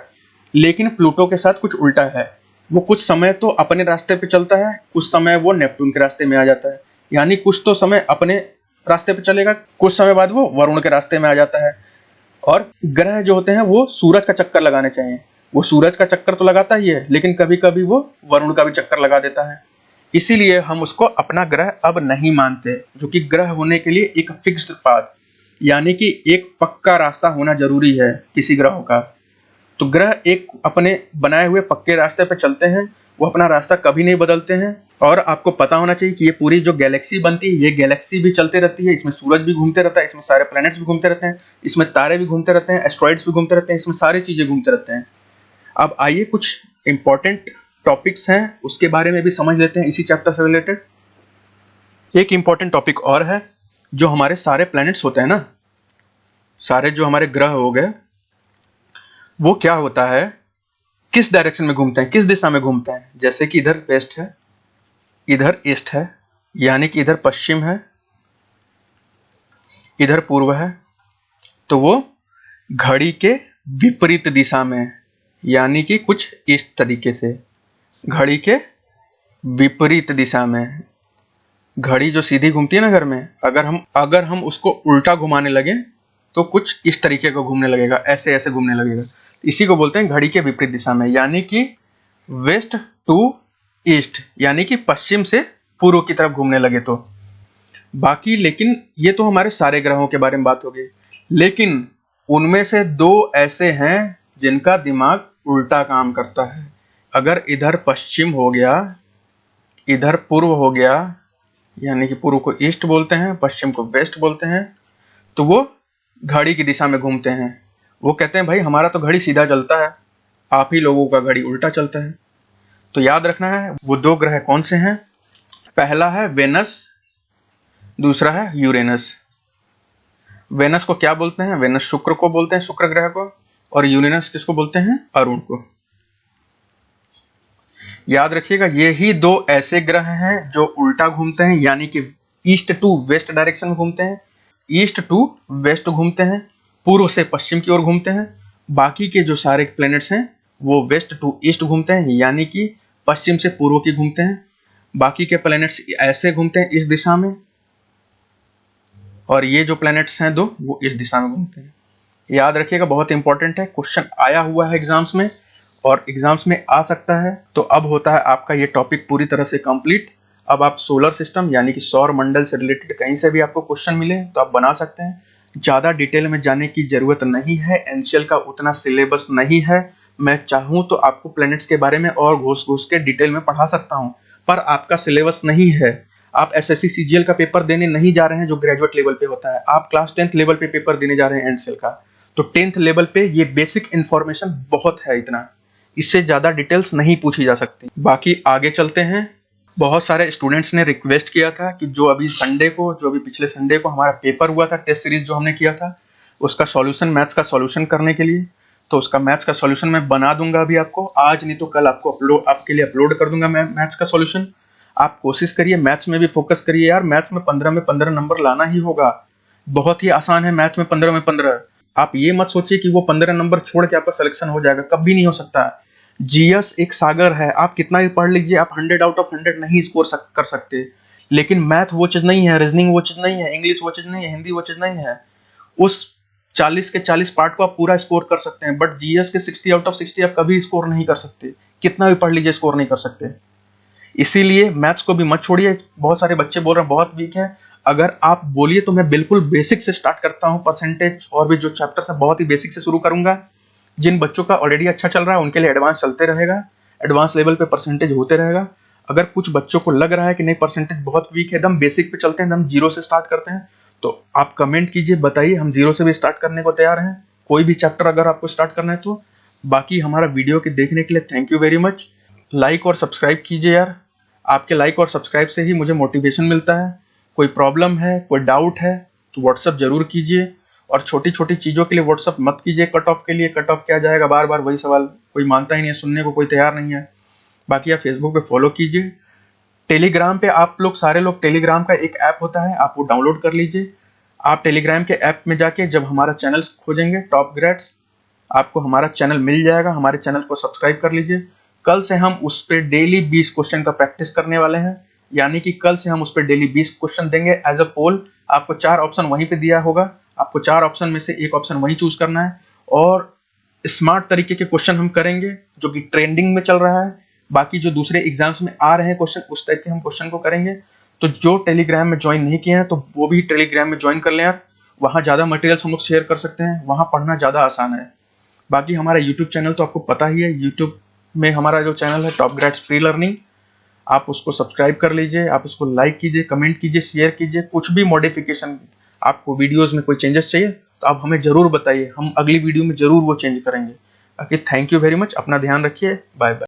लेकिन प्लूटो के साथ कुछ उल्टा है, वो कुछ समय तो अपने रास्ते पे चलता है, कुछ समय वो नेपट्टून के रास्ते में आ जाता है। यानी कुछ तो समय अपने रास्ते पे चलेगा, कुछ समय बाद वो वरुण के रास्ते में आ जाता है। और ग्रह जो होते हैं वो सूरज का चक्कर लगाने चाहिए, वो सूरज का चक्कर तो लगाता ही है, लेकिन कभी कभी वो वरुण का भी चक्कर लगा देता है। इसीलिए हम उसको अपना ग्रह अब नहीं मानते, जो कि ग्रह होने के लिए एक फिक्स्ड पाथ यानी कि एक पक्का रास्ता होना जरूरी है किसी ग्रह का। तो ग्रह एक अपने बनाए हुए पक्के रास्ते पे चलते हैं, वो अपना रास्ता कभी नहीं बदलते हैं। और आपको पता होना चाहिए कि ये पूरी जो गैलेक्सी बनती है, ये गैलेक्सी भी चलती रहती है, इसमें सूरज भी घूमते रहता है, इसमें सारे प्लैनेट्स भी घूमते रहते हैं, इसमें तारे भी घूमते रहते हैं, एस्ट्रॉइड्स भी घूमते रहते हैं, इसमें सारी चीजें घूमते रहते हैं। अब आइए कुछ इंपॉर्टेंट टॉपिक्स हैं उसके बारे में भी समझ लेते हैं इसी चैप्टर से रिलेटेड। एक इंपॉर्टेंट टॉपिक और है, जो हमारे सारे प्लैनेट्स होते हैं ना, सारे जो हमारे ग्रह हो गए, वो क्या होता है, किस डायरेक्शन में घूमते हैं, किस दिशा में घूमते हैं। जैसे कि इधर वेस्ट है, इधर ईस्ट है, यानी कि इधर पश्चिम है, इधर पूर्व है, तो वो घड़ी के विपरीत दिशा में, यानी कि कुछ इस तरीके से, घड़ी के विपरीत दिशा में। घड़ी जो सीधी घूमती है ना घर में, अगर हम उसको उल्टा घुमाने लगे तो कुछ इस तरीके का घूमने लगेगा, ऐसे ऐसे घूमने लगेगा। इसी को बोलते हैं घड़ी के विपरीत दिशा में, यानी कि वेस्ट टू ईस्ट, यानी कि पश्चिम से पूर्व की तरफ घूमने लगे तो। बाकी लेकिन ये तो हमारे सारे ग्रहों के बारे में बात हो गई, लेकिन उनमें से दो ऐसे हैं जिनका दिमाग उल्टा काम करता है। अगर इधर पश्चिम हो गया, इधर पूर्व हो गया, यानी कि पूर्व को ईस्ट बोलते हैं, पश्चिम को वेस्ट बोलते हैं, तो वो घड़ी की दिशा में घूमते हैं। वो कहते हैं भाई हमारा तो घड़ी सीधा चलता है, आप ही लोगों का घड़ी उल्टा चलता है। तो याद रखना है वो दो ग्रह कौन से हैं। पहला है वेनस, दूसरा है यूरेनस। वेनस को क्या बोलते हैं, वेनस शुक्र को बोलते हैं, शुक्र ग्रह को। और यूरेनस किसको बोलते हैं, अरुण को। याद रखिएगा ये ही दो ऐसे ग्रह हैं जो उल्टा घूमते हैं, यानी कि ईस्ट टू वेस्ट डायरेक्शन में घूमते हैं, ईस्ट टू वेस्ट घूमते हैं, पूर्व से पश्चिम की ओर घूमते हैं। बाकी के जो सारे प्लैनेट्स हैं वो वेस्ट टू ईस्ट घूमते हैं, यानी कि पश्चिम से पूर्व की घूमते हैं। बाकी के प्लैनेट्स ऐसे घूमते हैं इस दिशा में, और ये जो प्लैनेट्स हैं दो वो इस दिशा में घूमते हैं। याद रखिएगा बहुत इंपॉर्टेंट है, क्वेश्चन आया हुआ है एग्जाम्स में और एग्जाम्स में आ सकता है। तो अब होता है आपका ये टॉपिक पूरी तरह से कंप्लीट। अब आप सोलर सिस्टम यानी कि सौर मंडल से रिलेटेड कहीं से भी आपको क्वेश्चन मिले तो आप बना सकते हैं। ज्यादा डिटेल में जाने की जरूरत नहीं है, एनसीएल का उतना सिलेबस नहीं है। मैं चाहूं तो आपको प्लैनेट्स के बारे में और घुस के डिटेल में पढ़ा सकता हूं, पर आपका सिलेबस नहीं है। आप एसएससी सीजीएल का पेपर देने नहीं जा रहे हैं जो ग्रेजुएट लेवल पे होता है, आप क्लास 10th लेवल पे पेपर देने जा रहे हैं एनसीएल का। तो 10th लेवल पे ये बेसिक इंफॉर्मेशन बहुत है, इतना, इससे ज्यादा डिटेल्स नहीं पूछी जा सकती। बाकी आगे चलते हैं। बहुत सारे स्टूडेंट्स ने रिक्वेस्ट किया था कि जो अभी पिछले संडे को हमारा पेपर हुआ था, टेस्ट सीरीज जो हमने किया था, उसका सॉल्यूशन, मैथ्स का सॉल्यूशन करने के लिए। तो उसका मैथ्स का सॉल्यूशन मैं बना दूंगा अभी आपको, आज नहीं तो कल आपके लिए अपलोड कर दूंगा मैं मैथ्स का सॉल्यूशन। आप कोशिश करिए मैथ्स में भी फोकस करिए यार, मैथ्स में 15 में 15 नंबर लाना ही होगा। बहुत ही आसान है मैथ में 15 में 15। आप ये मत सोचिए कि वो 15 नंबर छोड़ के आपका सिलेक्शन हो जाएगा, कभी नहीं हो सकता। जीएस एक सागर है, आप कितना भी पढ़ लीजिए, आप 100 आउट ऑफ 100 नहीं स्कोर कर सकते। लेकिन मैथ वो चीज नहीं है, रीजनिंग वो चीज नहीं है, इंग्लिश वो चीज नहीं है, हिंदी वो चीज नहीं है। उस 40 के 40 पार्ट को आप पूरा स्कोर कर सकते हैं, बट जीएस के 60 आउट ऑफ 60 आप कभी स्कोर नहीं कर सकते, कितना भी पढ़ लीजिए स्कोर नहीं कर सकते। इसीलिए मैथ्स को भी मत छोड़िए। बहुत सारे बच्चे बोल रहे हैं बहुत वीक है, अगर आप बोलिए तो मैं बिल्कुल बेसिक से स्टार्ट करता हूं, परसेंटेज और भी जो चैप्टर्स है बहुत ही बेसिक से शुरू करूंगा। जिन बच्चों का ऑलरेडी अच्छा चल रहा है उनके लिए एडवांस चलते रहेगा, एडवांस लेवल पे परसेंटेज होते रहेगा। अगर कुछ बच्चों को लग रहा है कि नहीं परसेंटेज बहुत वीक है, एकदम बेसिक पे चलते हैं, एकदम जीरो से स्टार्ट करते हैं, तो आप कमेंट कीजिए, बताइए, हम जीरो से भी स्टार्ट करने को तैयार हैं, कोई भी चैप्टर अगर आपको स्टार्ट करना है तो। बाकी हमारा वीडियो के देखने के लिए thank you very much. Like और सब्सक्राइब कीजिए यार, आपके लाइक और सब्सक्राइब से ही मुझे मोटिवेशन मिलता है। कोई प्रॉब्लम है, कोई डाउट है तो व्हाट्सअप जरूर कीजिए, और छोटी छोटी चीजों के लिए व्हाट्सअप मत कीजिए। कट ऑफ के लिए, कट ऑफ क्या जाएगा, बार बार वही सवाल, कोई मानता ही नहीं है, सुनने को कोई तैयार नहीं है। बाकी आप फेसबुक पे फॉलो कीजिए। टेलीग्राम पे आप लोग सारे लोग, टेलीग्राम का एक ऐप होता है, आप वो डाउनलोड कर लीजिए। आप टेलीग्राम के ऐप में जाके जब हमारा चैनल खोजेंगे टॉप ग्रेड्स, आपको हमारा चैनल मिल जाएगा। हमारे चैनल को सब्सक्राइब कर लीजिए। कल से हम उस पर डेली 20 क्वेश्चन का प्रैक्टिस करने वाले हैं, यानी कि कल से हम उस पर डेली 20 क्वेश्चन देंगे एज अ पोल। आपको 4 ऑप्शन वहीं पे दिया होगा, आपको 4 ऑप्शन में से एक ऑप्शन वहीं चूज करना है और स्मार्ट तरीके के क्वेश्चन हम करेंगे जो कि ट्रेंडिंग में चल रहा है। बाकी जो दूसरे एग्जाम्स में आ रहे हैं क्वेश्चन, उस टाइप के हम क्वेश्चन को करेंगे। तो जो टेलीग्राम में ज्वाइन नहीं किए हैं तो वो भी टेलीग्राम में ज्वाइन कर लें यार। वहाँ ज़्यादा मटेरियल्स हम लोग शेयर कर सकते हैं, वहाँ पढ़ना ज़्यादा आसान है। बाकी हमारा यूट्यूब चैनल तो आपको पता ही है, यूट्यूब में हमारा जो चैनल है टॉप ग्रेड्स फ्री लर्निंग, आप उसको सब्सक्राइब कर लीजिए, आप उसको लाइक कीजिए, कमेंट कीजिए, शेयर कीजिए। कुछ भी मॉडिफिकेशन, आपको वीडियोस में कोई चेंजेस चाहिए तो आप हमें जरूर बताइए, हम अगली वीडियो में जरूर वो चेंज करेंगे। Okay, thank you very much, अपना ध्यान रखिए, बाय बाय।